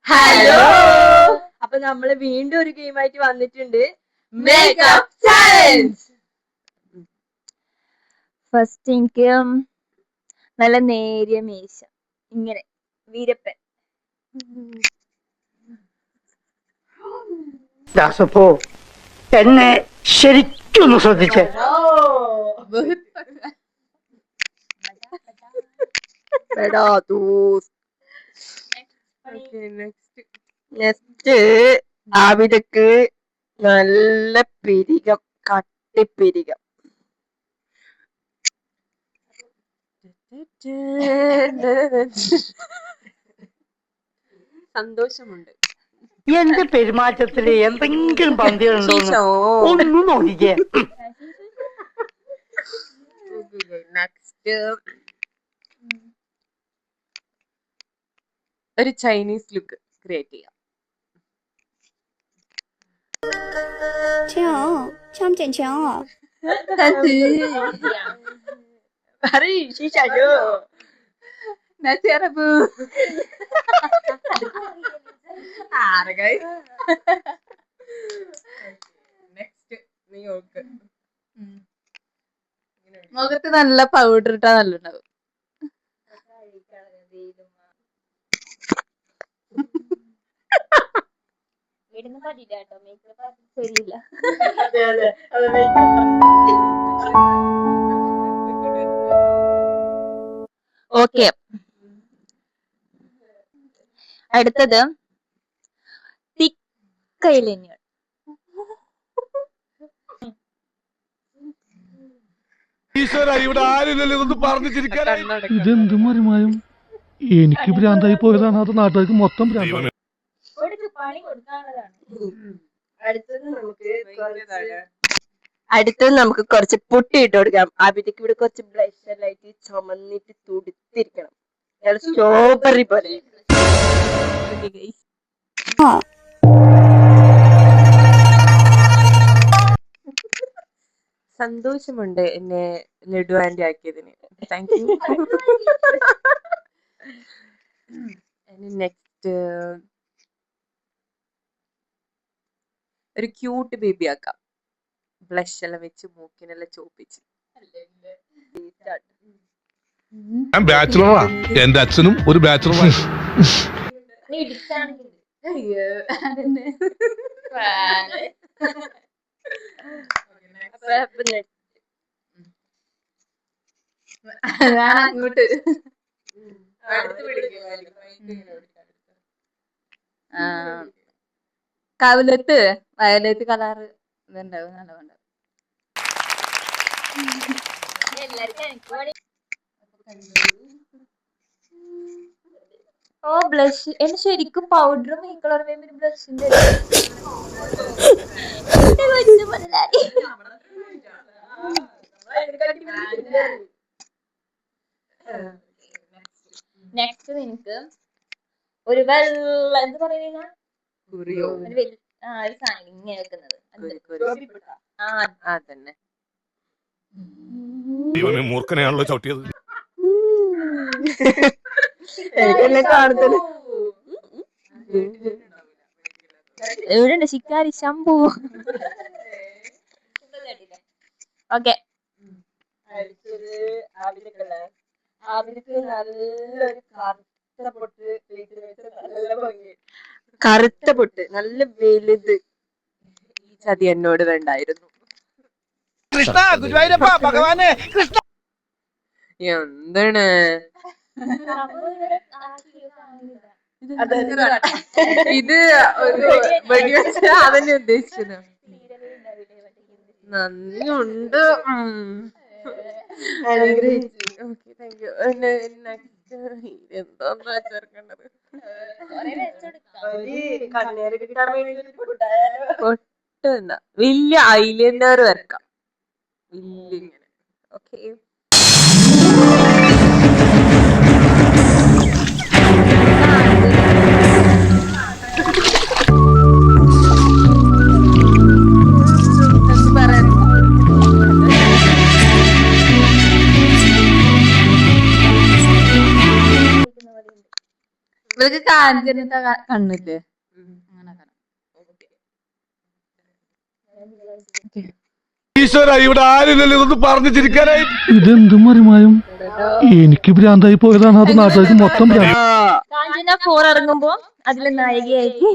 Hello. അപ്പൊ നമ്മള് വീണ്ടും ഒരു ഗെയിമായിട്ട് വന്നിട്ടുണ്ട്. Makeup challenge. ഫസ്റ്റ് എനിക്ക് നല്ല നേരിയ മീശ, ഇങ്ങനെ വീരപ്പൻ. ദാസപ്പോ എന്നെ ശരിക്കൊന്ന് ശ്രദ്ധിച്ചേ. നെക്സ്റ്റ് ആവിടക്ക് നല്ല പിരികം, കട്ടിപ്പിരികം. സന്തോഷമുണ്ട്. എന്റെ പെരുമാറ്റത്തില് എന്തെങ്കിലും പന്തികളുണ്ടോ ഒന്നും നോക്കിക്കേ. നെക്സ്റ്റ് ഒരു ചൈനീസ് ലുക്ക് ക്രിയേറ്റ് ചെയ്യാം. മുഖത്ത് നല്ല പൗഡർ ഇട്ടാ നല്ലുണ്ടാവും. ശരിയില്ല. ഓക്കെ, അടുത്തത് തിക്കൈലന്യർ. ഇവിടെ ആരില്ലല്ലോ ഇതൊന്നും പറഞ്ഞു ചിരിക്കാൻ. ഇതെന്ത് മറിമായും എനിക്ക് ഭ്രാന്തായി പോയതാണ്, അത് നാട്ടുകാർക്ക് മൊത്തം ഭ്രാന്താണ്. അടുത്തത് നമുക്ക് കുറച്ച് പുട്ടി ഇട്ട് കൊടുക്കാം. അവിടേക്ക് ഇവിടെ കുറച്ച് ബ്ലഷ് ആയിട്ട് ചുമന്നിട്ട് തുടുത്തിരിക്കണം, സ്ട്രോബെറി പോലെ. സന്തോഷമുണ്ട് എന്നെ ലഡു ആൻറ്റി ആക്കിയതിന്. Thank you. നെക്സ്റ്റ് ഒരു ക്യൂട്ട് ബേബി ആക്കാം. ബ്ലഷ് എല്ലാം വെച്ച് മൂക്കിനെല്ലാം ചോപ്പിച്ച്. ഞാൻ ബാച്ചിലറാ, എന്റെ അച്ഛനും ഒരു ബാച്ചിലറാണ്. അങ്ങോട്ട് കവിലത്ത് വയലത്ത് കളറ് ഇതുണ്ടാവും, നല്ലതുണ്ടാവും. ഓ ബ്ലഷ്, എന്റെ ശരിക്കും പൗഡറും ഈ കളർ ബ്ലഷിന്റെ നെക്സ്റ്റ് നിനക്ക് ഒരു വെള്ള എന്ത് പറയുന്ന ഒരു സാധനം ഇങ്ങനെ വെക്കുന്നത്. തന്നെ ഇവന് മൂർഖനെയാണല്ലോ ചവിട്ടിയത്. എവിടെയുണ്ട് ശിക്കാരി ശംഭു? ഓക്കെ, കറുത്ത പൊട്ട് നല്ല വലുത്. ഈ ചതി എന്നോട് വേണ്ടായിരുന്നു. കൃഷ്ണ, ഗുരുവായൂരപ്പ, ഭഗവാനെ കൃഷ്ണ. എന്താണ് ഇത്? ഒരു വെടിവെച്ച അതന്നെ ഉദ്ദേശിച്ചത്. നന്ദിയുണ്ട്. അനുഗ്രഹിച്ചു. Okay, thank you. നെക്സ്റ്റ് എന്താ ചേർക്കേണ്ടത്? പൊട്ടണ്ട, വലിയ ഐലൈനർ വരക്കാം. വലിയ ഇങ്ങനെ. ഓക്കെ, ഇവർക്ക് കാണിച്ചിരുന്ന കണ്ണില്ലേ ഈശ്വര ഇവിടെ ആരില്ലല്ലോ ഇതൊന്ന് പറഞ്ഞു ചിരിക്കാനായി. ഇതെന്തും മറിമായും എനിക്ക് ഭ്രാന്തായി പോയതാണ് അത് നാട്ടുകാർക്ക് മൊത്തം ഭ്രാന്ത്. കാഞ്ചന 4 ഇറങ്ങുമ്പോ അതിലെ നായികയായിട്ട്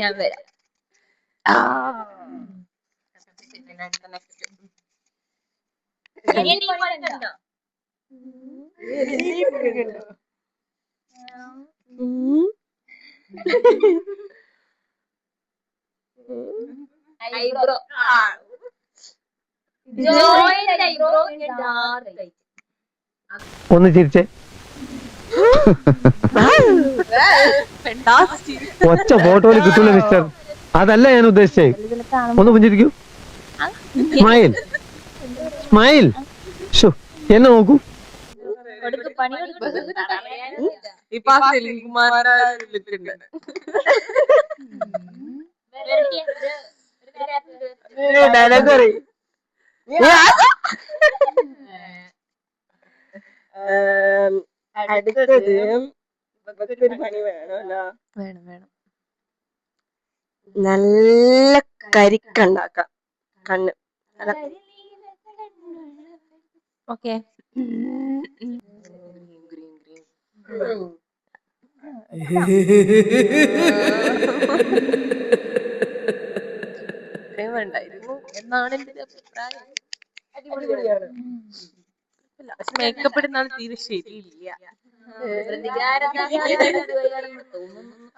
ഞാൻ വരാം. ഐബ്രോ ഒന്ന് ചിരിച്ചേ. ഒറ്റ ഫോട്ടോയിൽ കിട്ടൂല മിസ്റ്റർ. അതല്ല ഞാൻ ഉദ്ദേശിച്ചേ. ഒന്ന് പുഞ്ചിരിക്കൂ. Smile smile. എന്നെ നോക്കൂ. ഇപ്പൊ സെലിൻകുമാരുടെ ലുക്ക് ഉണ്ട്. ഡയലോഗ് അടുത്തത് ഒരു പണി വേണമല്ലോ. വേണം വേണം. നല്ല കരിക്കുണ്ടാക്കാം കണ്ണ്. ഓക്കെ. വേണ്ടായിരുന്നു എന്നാണ് എന്റെ അഭിപ്രായം. മേക്കപ്പ് ഇടുന്നാൾ തീരെ ശരിയില്ല.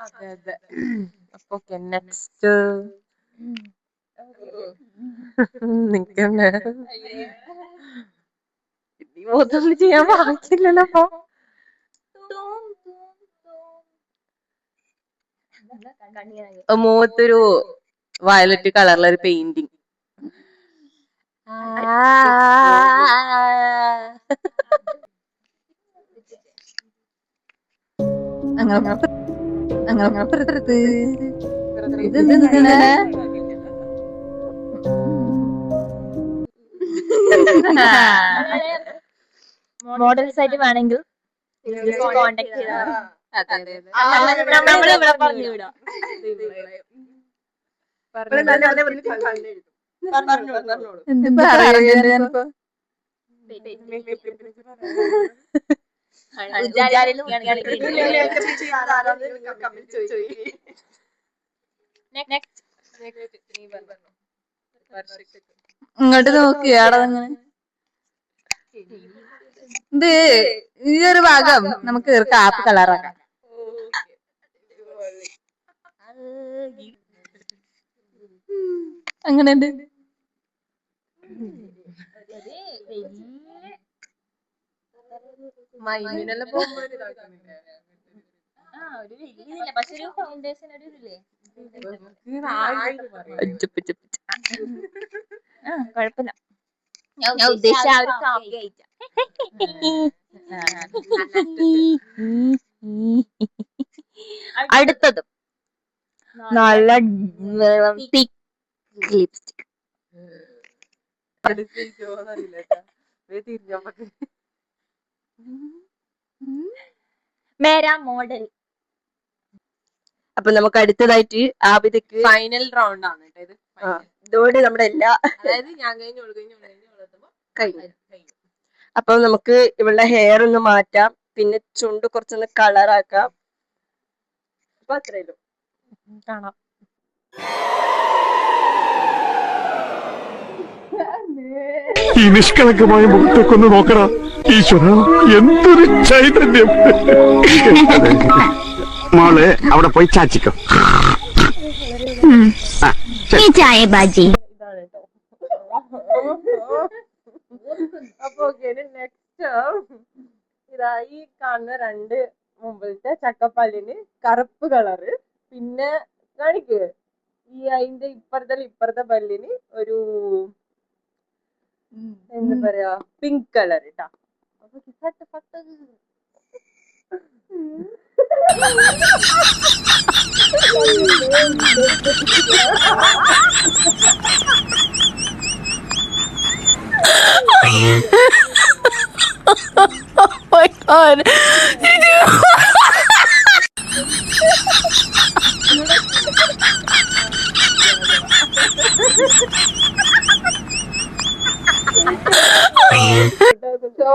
അതെ അതെ. അപ്പൊ നെക്സ്റ്റ് നിക്കണേ. ഒന്നും ചെയ്യാൻ ബാക്കിയില്ലല്ലോ. അപ്പൊ മുഖത്തൊരു വയലറ്റ് കളറിലൊരു പെയിന്റിങ്. മോഡൽസ് ആയിട്ട് വേണമെങ്കിൽ കോണ്ടാക്ട് ചെയ്താൽ നമ്മളിവിടെ പറഞ്ഞു വിടാം. എന്ത് പറയുന്നത് ഇങ്ങോട്ട് നോക്കി ആടങ്ങനെ. ഇത് ഈ ഒരു ഭാഗം നമുക്ക് കാപ്പ് കളറാക്കാം. അങ്ങനെയുണ്ട്. മൈനിനെല്ലാം പോകുമ്പോ കുഴപ്പമില്ല. ഞാൻ ഉദ്ദേശിച്ച ആ ഒരു കാപ്പി ആയിട്ടാ. അടുത്തത് നല്ല തിക്ക് ലിപ്സ്റ്റിക്. മേരാ മോഡൽ. അപ്പൊ നമുക്ക് അടുത്തതായിട്ട് ആബിദക്ക് ഫൈനൽ റൗണ്ട് ആണ് കേട്ടോ ഇത്. ഇതോടെ നമ്മുടെ എല്ലാ അതായത് ഞാൻ കഴിഞ്ഞു. അപ്പൊ നമുക്ക് ഇവളുടെ ഹെയർ ഒന്ന് മാറ്റാം, പിന്നെ ചുണ്ട് കുറച്ചൊന്ന് കളറാക്കാം. അപ്പൊ അത്രയും കാണാം. ഈ നിഷ്കളങ്കമായ മുഖത്തേക്കൊന്ന് നോക്കടാ ഈശ്വര, എന്തൊരു ചൈതന്യം. മോള് അവിടെ പോയി ചാച്ചിക്കോ. ചായ ബാജി. അപ്പൊ നെക്സ്റ്റ് ഇതാ ഈ കാണുന്ന രണ്ട് മുമ്പിലത്തെ ചക്കപ്പല്ലിന് കറുപ്പ് കളറ്, പിന്നെ കാണിക്ക് ഈ അതിന്റെ ഇപ്പുറത്തെ പല്ലിന് ഒരു എന്താ പറയാ പിങ്ക് കളർ ഇട്ടാ. Oh my god.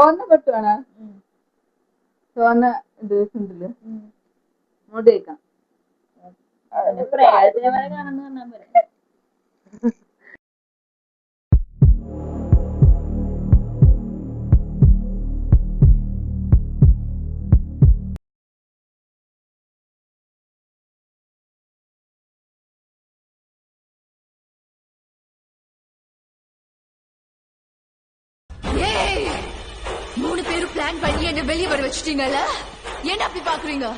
ചുവന്ന പൊട്ടുവാണ്. ചുവന്ന ഡ്രസ് ഉണ്ടല്ലോ, അങ്ങോട്ട് കേൾക്കാം. പ്രേതത്തിനെ വരെ കാണുന്ന പറഞ്ഞാൽ പോലെ. மூணு பேரும் பிளான் பண்ணி என்ன வெளியே வர வச்சுட்டீங்கல்ல, என்ன அப்படி பாக்குறீங்க?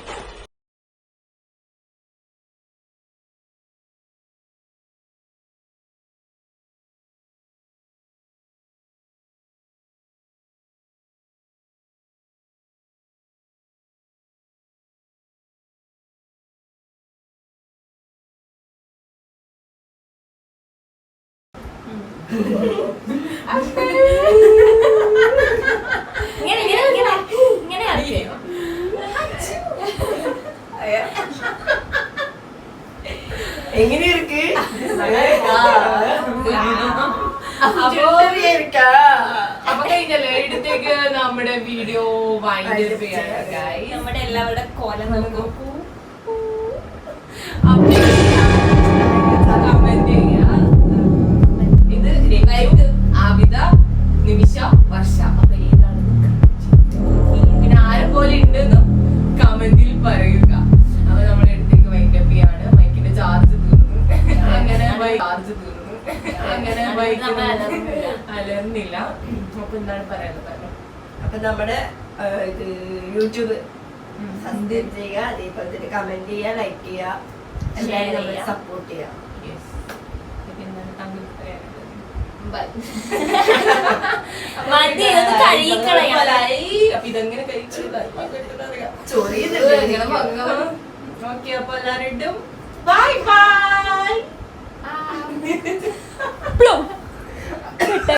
എങ്ങനെ ഇருக்கு? അപ്പൊ കഴിഞ്ഞല്ലേ ഇടത്തേക്ക് നമ്മുടെ വീഡിയോ നമ്മുടെ എല്ലാവരുടെ കോലം നോക്കൂ. കമന്റ് ചെയ്യാ. ഇത് രേഖ, ആവിത, നിമിഷ, വർഷ. അപ്പൊ ഏതാണെന്ന് പിന്നെ ആരെ പോലെ ഉണ്ടെന്നും കമന്റിൽ പറയുക. അപ്പൊ നമ്മുടെ അടുത്തേക്ക് വൈൻഡപ്പ് ചെയ്യാണ്. മൈക്കിന്റെ ചാർജ് തീർന്നു. അങ്ങനെ ചാർജ് തീർന്നു. അങ്ങനെ അലർന്നില്ല. അപ്പൊ എന്താണ് പറയാനുള്ളത്? അപ്പൊ നമ്മുടെ യൂട്യൂബ് സബ്സ്ക്രൈബ് ചെയ്യുക, അതേപോലെ തന്നെ കമന്റ് ചെയ്യുക, ലൈക്ക് ചെയ്യുക, എല്ലാവരും നമ്മളെ സപ്പോർട്ട് ചെയ്യുക. ഇതെങ്ങനെ കഴിച്ചു ചൊറിയുന്നുണ്ട്. ഓക്കെ. അപ്പൊ എല്ലാവരും ബൈ ബൈ.